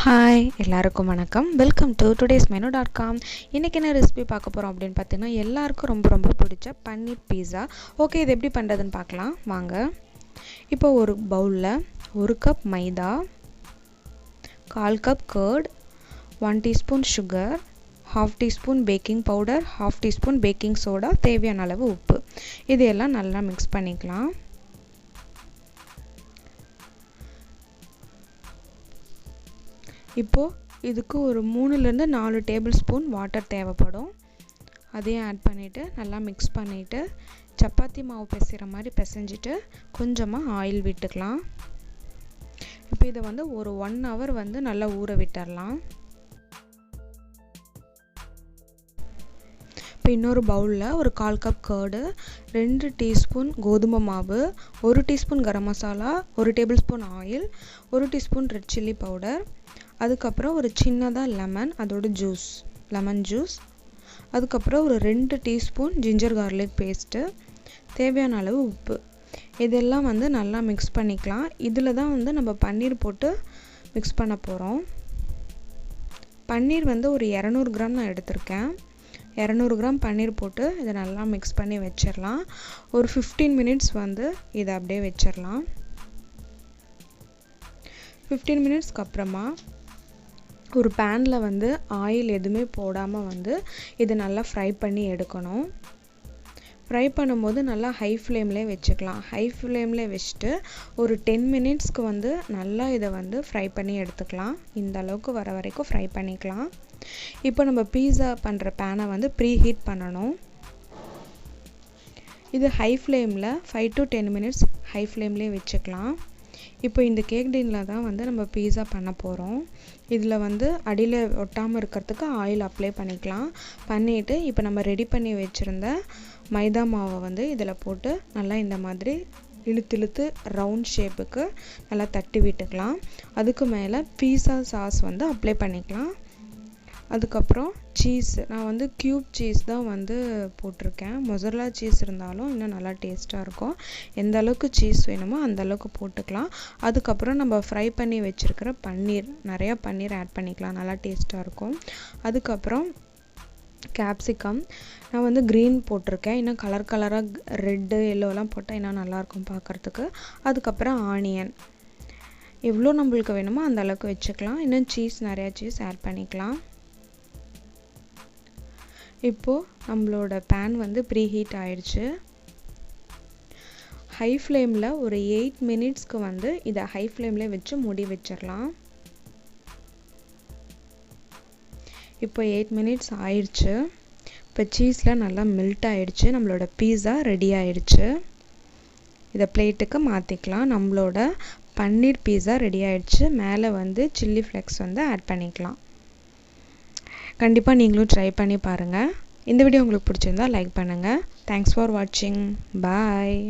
Hi எல்லாருக்கும் வணக்கம். Welcome to today'smenu.com. இன்றைக்கி என்ன ரெசிபி பார்க்க போகிறோம் அப்படின்னு பார்த்தீங்கன்னா எல்லாருக்கும் ரொம்ப பிடிச்ச பன்னீர் பீஸா. ஓகே, இது எப்படி பண்ணுறதுன்னு பார்க்கலாம் வாங்க. இப்போ ஒரு பவுலில் 1 கப் மைதா, 1/4 cup curd, 1 teaspoon sugar, 1/2 teaspoon baking powder, 1/2 teaspoon baking soda, தேவையான அளவு உப்பு, இதையெல்லாம் நல்லா மிக்ஸ் பண்ணிக்கலாம். இப்போது இதுக்கு ஒரு 3லேருந்து 4 டேபிள் ஸ்பூன் வாட்டர் தேவைப்படும். அதையும் ஆட் பண்ணிவிட்டு நல்லா மிக்ஸ் பண்ணிவிட்டு சப்பாத்தி மாவு பிசைகிற மாதிரி பிசைஞ்சிட்டு கொஞ்சமாக ஆயில் விட்டுக்கலாம். இப்போ இதை ஒரு 1 ஹவர் நல்லா ஊற விட்டுடலாம். இப்போ இன்னொரு பவுலில் ஒரு 1/4 கப் கர்டு, 2 டீஸ்பூன் கோதுமை மாவு, 1 teaspoon garam masala, 1 tablespoon oil, 1 teaspoon red chilli powder, அதுக்கப்புறம் ஒரு சின்னதாக லெமன் ஜூஸ், அதுக்கப்புறம் ஒரு 2 டீஸ்பூன் ஜிஞ்சர் கார்லிக் பேஸ்ட்டு, தேவையான அளவு உப்பு, இதெல்லாம் நல்லா மிக்ஸ் பண்ணிக்கலாம். இதில் தான் நம்ம பன்னீர் போட்டு மிக்ஸ் பண்ண போகிறோம். பன்னீர் ஒரு 200 கிராம் நான் எடுத்திருக்கேன். 200 கிராம் பன்னீர் போட்டு இதை நல்லா மிக்ஸ் பண்ணி வச்சிடலாம். ஒரு 15 மினிட்ஸ் இதை அப்படியே வச்சிடலாம். 15 மினிட்ஸ்க்கு அப்புறமா ஒரு பேனில் ஆயில் எதுவுமே போடாமல் இதை நல்லா ஃப்ரை பண்ணி எடுக்கணும். ஃப்ரை பண்ணும்போது நல்லா ஹை ஃப்ளேம்லேயே வச்சுக்கலாம். ஹை ஃப்ளேம்லேயே வச்சுட்டு ஒரு 10 மினிட்ஸ்க்கு நல்லா இதை ஃப்ரை பண்ணி எடுத்துக்கலாம். இந்த அளவுக்கு வர வரைக்கும் ஃப்ரை பண்ணிக்கலாம். இப்போ நம்ம பீஸா பண்ணுற பேனை ப்ரீ ஹீட் பண்ணணும். இது ஹை ஃப்ளேமில் 5 to 10 மினிட்ஸ் ஹை ஃப்ளேம்லேயே வச்சுக்கலாம். இப்போ இந்த கேக் டின்னில் தான் நம்ம பீஸா பண்ண போகிறோம். இதில் அடியில் ஒட்டாமல் இருக்கிறதுக்கு ஆயில் அப்ளை பண்ணிக்கலாம். பண்ணிவிட்டு இப்போ நம்ம ரெடி பண்ணி வச்சுருந்த மைதா மாவை இதில் போட்டு நல்லா இந்த மாதிரி இழுத்து ரவுண்ட் ஷேப்புக்கு நல்லா தட்டி விட்டுக்கலாம். அதுக்கு மேலே பீஸா சாஸ் அப்ளை பண்ணிக்கலாம். அதுக்கப்புறம் சீஸ், நான் க்யூப் சீஸ் தான் போட்டிருக்கேன். மொசரல்லா சீஸ் இருந்தாலும் இன்னும் நல்லா டேஸ்ட்டாக இருக்கும். எந்த அளவுக்கு சீஸ் வேணுமோ அந்த அளவுக்கு போட்டுக்கலாம். அதுக்கப்புறம் நம்ம ஃப்ரை பண்ணி வச்சுருக்கிற நிறையா பன்னீர் ஆட் பண்ணிக்கலாம், நல்லா டேஸ்ட்டாக இருக்கும். அதுக்கப்புறம் கேப்சிகம், நான் க்ரீன் போட்டிருக்கேன். இன்னும் கலராக ரெட்டு எல்லோலாம் போட்டால் இன்னும் நல்லாயிருக்கும் பார்க்குறதுக்கு. அதுக்கப்புறம் ஆனியன், எவ்வளோ நம்மளுக்கு வேணுமோ அந்த அளவுக்கு வச்சுக்கலாம். இன்னும் நிறையா சீஸ் ஆட் பண்ணிக்கலாம். இப்போது நம்மளோட பேன் ப்ரீ ஹீட் ஆயிடுச்சு. ஹை ஃப்ளேமில் ஒரு 8 மினிட்ஸ்க்கு இதை ஹை ஃப்ளேமில் வச்சு மூடி வச்சிடலாம். இப்போ 8 மினிட்ஸ் ஆயிடுச்சு. இப்போ சீஸ்லாம் நல்லா மெல்ட் ஆயிடுச்சு. நம்மளோட பீஸா ரெடி ஆயிடுச்சு. இதை பிளேட்டுக்கு மாற்றிக்கலாம். நம்மளோட பன்னீர் பீஸா ரெடி ஆயிடுச்சு. மேலே சில்லி ஃப்ளேக்ஸ் ஆட் பண்ணிக்கலாம். கண்டிப்பாக நீங்களும் ட்ரை பண்ணி பாருங்கள். இந்த வீடியோ உங்களுக்கு பிடிச்சிருந்தா லைக் பண்ணுங்கள். தேங்க்ஸ் ஃபார் வாட்சிங். பாய்.